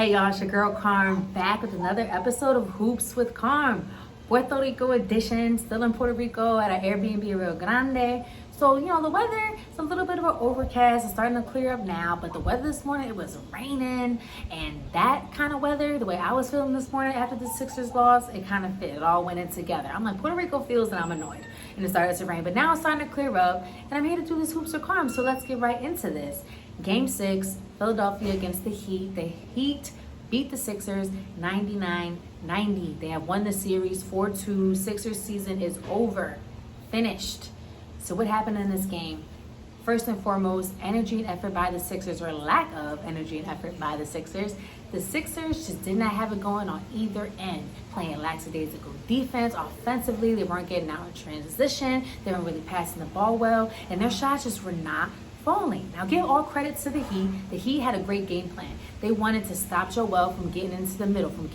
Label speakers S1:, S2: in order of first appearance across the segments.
S1: Hey y'all, it's your girl Carm back with another episode of Hoops with Carm. Puerto Rico edition, still in Puerto Rico at our Airbnb Rio Grande. So, the weather, it's a little bit of an overcast. It's starting to clear up now, but the weather this morning, it was raining. And that kind of weather, the way I was feeling this morning after the Sixers loss, it kind of fit. It all went in together. I'm like, Puerto Rico feels that I'm annoyed. And it started to rain. But now it's starting to clear up. And I'm here to do this Hoops with Carm. So let's get right into this. Game 6, Philadelphia against the Heat. The Heat beat the Sixers 99-90. They have won the series 4-2. Sixers season is over. Finished. So what happened in this game? First and foremost, energy and effort by the Sixers, or lack of energy and effort by the Sixers. The Sixers just did not have it going on either end. Playing lackadaisical defense, offensively, they weren't getting out in transition. They weren't really passing the ball well, and their shots just were not falling. Now, give all credit to the Heat. The Heat had a great game plan. They wanted to stop Joel from getting into the middle, of the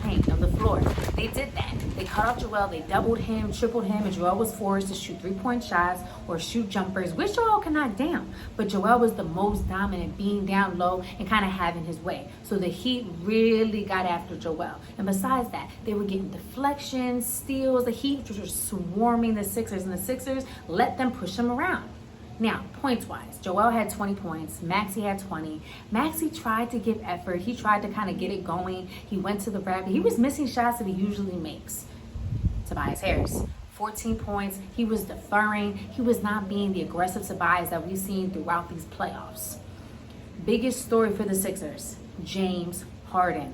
S1: paint, of the floor. They did that. They cut off Joel. They doubled him, tripled him, and Joel was forced to shoot three-point shots or shoot jumpers, which Joel could knock down. But Joel was the most dominant, being down low and kind of having his way. So the Heat really got after Joel. And besides that, they were getting deflections, steals. The Heat were swarming the Sixers, and the Sixers let them push them around. Now, points-wise, Joel had 20 points. Maxey had 20. Maxey tried to give effort. He tried to kind of get it going. He went to the rack. He was missing shots that he usually makes. Tobias Harris, 14 points. He was deferring. He was not being the aggressive Tobias that we've seen throughout these playoffs. Biggest story for the Sixers, James Harden.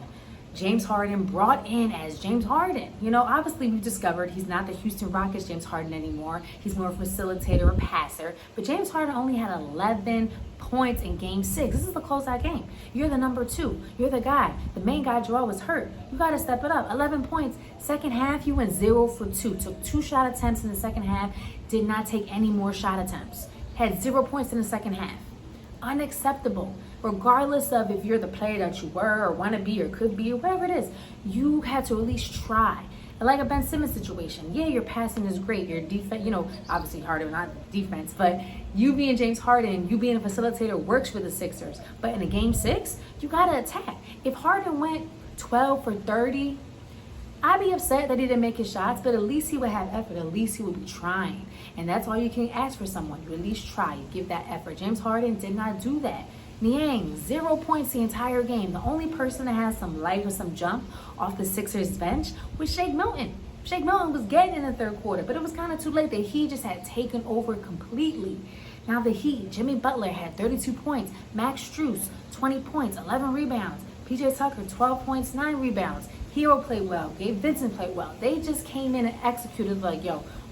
S1: James Harden brought in as James Harden. Obviously we've discovered he's not the Houston Rockets James Harden anymore. He's more of a facilitator, a passer. But James Harden only had 11 points in game 6. This is the closeout game. You're the number 2. You're the guy. The main guy, Joel, was hurt. You got to step it up. 11 points. Second half, you went 0 for 2. Took 2 shot attempts in the second half. Did not take any more shot attempts. Had 0 points in the second half. Unacceptable. Regardless of if you're the player that you were or want to be or could be or whatever it is, you had to at least try. Like a Ben Simmons situation. Yeah, your passing is great. Your defense, obviously Harden, not defense, but you being James Harden, you being a facilitator works for the Sixers. But in a game 6, you got to attack. If Harden went 12 for 30, I'd be upset that he didn't make his shots, but at least he would have effort. At least he would be trying. And that's all you can ask for someone. You at least try. You give that effort. James Harden did not do that. Niang, 0 points the entire game. The only person that has some life or some jump off the Sixers bench was Shake Milton. Shake Milton was getting in the third quarter, but it was kind of too late. The Heat just had taken over completely. Now the Heat, Jimmy Butler had 32 points. Max Strus, 20 points, 11 rebounds. PJ Tucker, 12 points, 9 rebounds. Hero played well. Gabe Vincent played well. They just came in and executed like,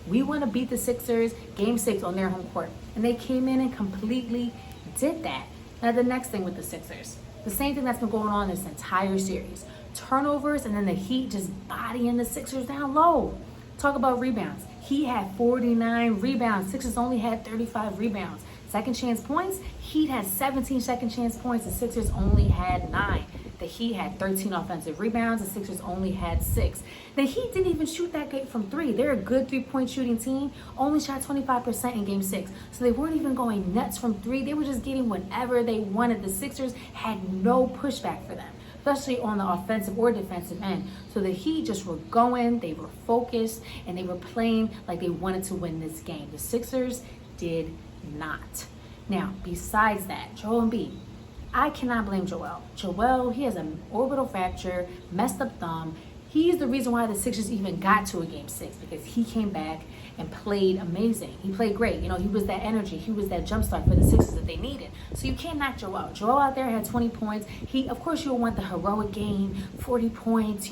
S1: we want to beat the Sixers game 6 on their home court. And they came in and completely did that. Now, the next thing with the Sixers, the same thing that's been going on this entire series. Turnovers, and then the Heat just bodying the Sixers down low. Talk about rebounds. He had 49 rebounds. Sixers only had 35 rebounds. Second chance points, Heat had 17 second chance points. The Sixers only had 9. The Heat had 13 offensive rebounds. The Sixers only had 6. The Heat didn't even shoot that great from 3. They're a good 3-point shooting team. Only shot 25% in game 6. So they weren't even going nuts from 3. They were just getting whatever they wanted. The Sixers had no pushback for them, especially on the offensive or defensive end. So the Heat just were going, they were focused, and they were playing like they wanted to win this game. The Sixers did not. Now, besides that, Joel Embiid, I cannot blame Joel. Joel, he has an orbital fracture, messed up thumb. He's the reason why the Sixers even got to a game 6, because he came back and played amazing. He played great. He was that energy. He was that jumpstart for the Sixers that they needed. So you can't knock Joel. Joel out there had 20 points. Of course, you'll want the heroic game, 40 points,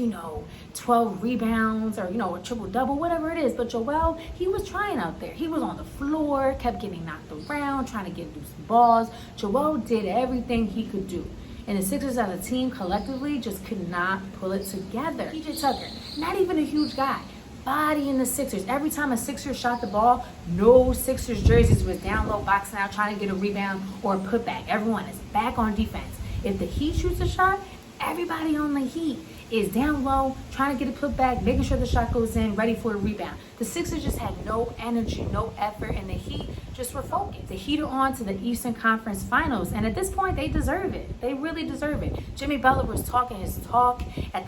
S1: 12 rebounds, or, a triple-double, whatever it is. But Joel, he was trying out there. He was on the floor, kept getting knocked around, trying to get loose balls. Joel did everything he could do. And the Sixers as a team collectively just could not pull it together. PJ Tucker, not even a huge guy, bodying the Sixers. Every time a Sixer shot the ball, no Sixers jerseys was down low boxing out trying to get a rebound or a putback. Everyone is back on defense. If the Heat shoots a shot, Everybody on the Heat is down low, trying to get it put back, making sure the shot goes in, ready for a rebound. The Sixers just had no energy, no effort, and the Heat just were focused. The Heat are on to the Eastern Conference Finals, and at this point, they deserve it. They really deserve it. Jimmy Butler was talking his talk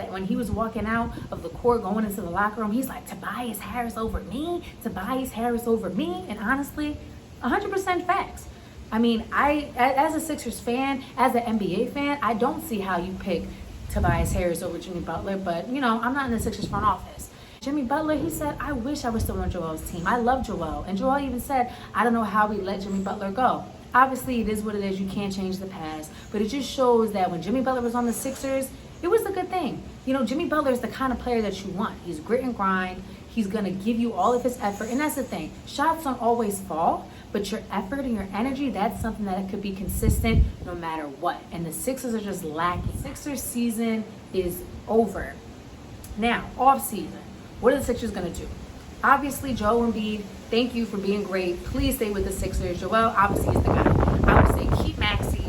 S1: when he was walking out of the court, going into the locker room. He's like, Tobias Harris over me, Tobias Harris over me, and honestly, 100% facts. I mean, as a Sixers fan, as an NBA fan, I don't see how you pick Tobias Harris over Jimmy Butler, but I'm not in the Sixers front office. Jimmy Butler, he said, I wish I was still on Joel's team. I love Joel. And Joel even said, I don't know how we let Jimmy Butler go. Obviously, it is what it is. You can't change the past. But it just shows that when Jimmy Butler was on the Sixers, it was a good thing. Jimmy Butler is the kind of player that you want. He's grit and grind. He's going to give you all of his effort. And that's the thing. Shots don't always fall, but your effort and your energy, that's something that could be consistent no matter what. And the Sixers are just lacking. Sixers season is over. Now, off season, what are the Sixers going to do? Obviously, Joel Embiid, thank you for being great. Please stay with the Sixers. Joel obviously is the guy. I would say keep Maxey.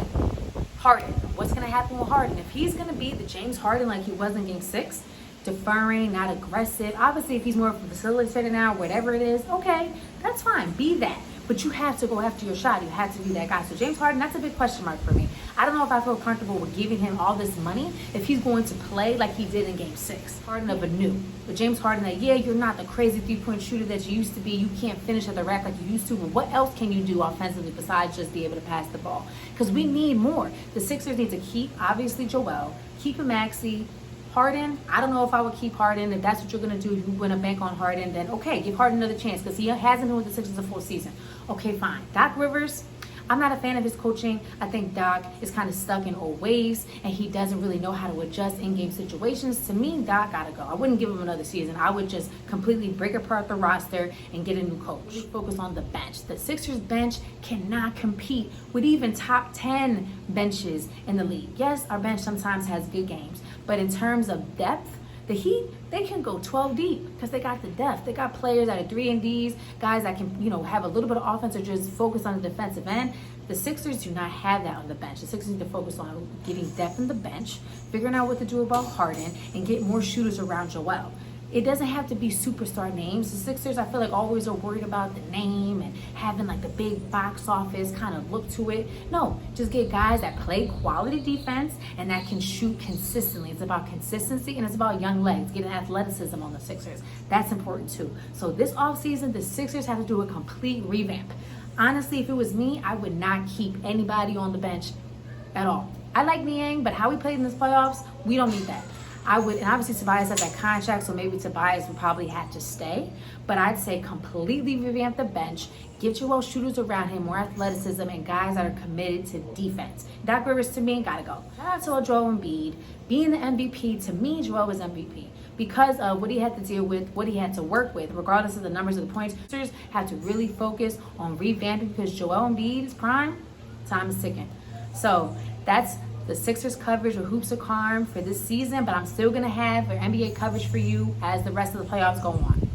S1: Harden. What's going to happen with Harden? If he's going to be the James Harden like he was in Game 6, deferring, not aggressive. Obviously, if he's more of a facilitator now, whatever it is, okay, that's fine. Be that. But you have to go after your shot. You have to be that guy. So James Harden, that's a big question mark for me. I don't know if I feel comfortable with giving him all this money if he's going to play like he did in Game 6. Harden of a new. But James Harden, that, yeah, you're not the crazy three-point shooter that you used to be. You can't finish at the rack like you used to. But what else can you do offensively besides just be able to pass the ball? Because we need more. The Sixers need to keep, obviously, Joel, keep Maxey. Harden, I don't know if I would keep Harden. If that's what you're going to do, if you're going to bank on Harden, then okay, give Harden another chance because he hasn't been with the Sixers a full season. Okay, fine. Doc Rivers, I'm not a fan of his coaching. I think Doc is kind of stuck in old ways and he doesn't really know how to adjust in-game situations. To me, Doc got to go. I wouldn't give him another season. I would just completely break apart the roster and get a new coach. Focus on the bench. The Sixers bench cannot compete with even top 10 benches in the league. Yes, our bench sometimes has good games, but in terms of depth, the Heat, they can go 12 deep because they got the depth. They got players that are 3-and-Ds, guys that can, have a little bit of offense or just focus on the defensive end. The Sixers do not have that on the bench. The Sixers need to focus on getting depth on the bench, figuring out what to do about Harden, and get more shooters around Joel. It doesn't have to be superstar names. The Sixers, I feel like, always are worried about the name and having like the big box office kind of look to it. No, just get guys that play quality defense and that can shoot consistently. It's about consistency and it's about young legs, getting athleticism on the Sixers. That's important too. So this offseason, the Sixers have to do a complete revamp. Honestly, if it was me, I would not keep anybody on the bench at all. I like Niang, but how he played in this playoffs, we don't need that. I would, and obviously Tobias has that contract, so maybe Tobias would probably have to stay. But I'd say completely revamp the bench, give Joel shooters around him, more athleticism, and guys that are committed to defense. Doc Rivers, to me, gotta go. Shout out to Joel Embiid. Being the MVP, to me, Joel was MVP. Because of what he had to deal with, what he had to work with, regardless of the numbers of the points, Sixers had to really focus on revamping because Joel Embiid's prime, time is ticking. So that's the Sixers coverage with Hoops of Carm for this season, but I'm still going to have an NBA coverage for you as the rest of the playoffs go on.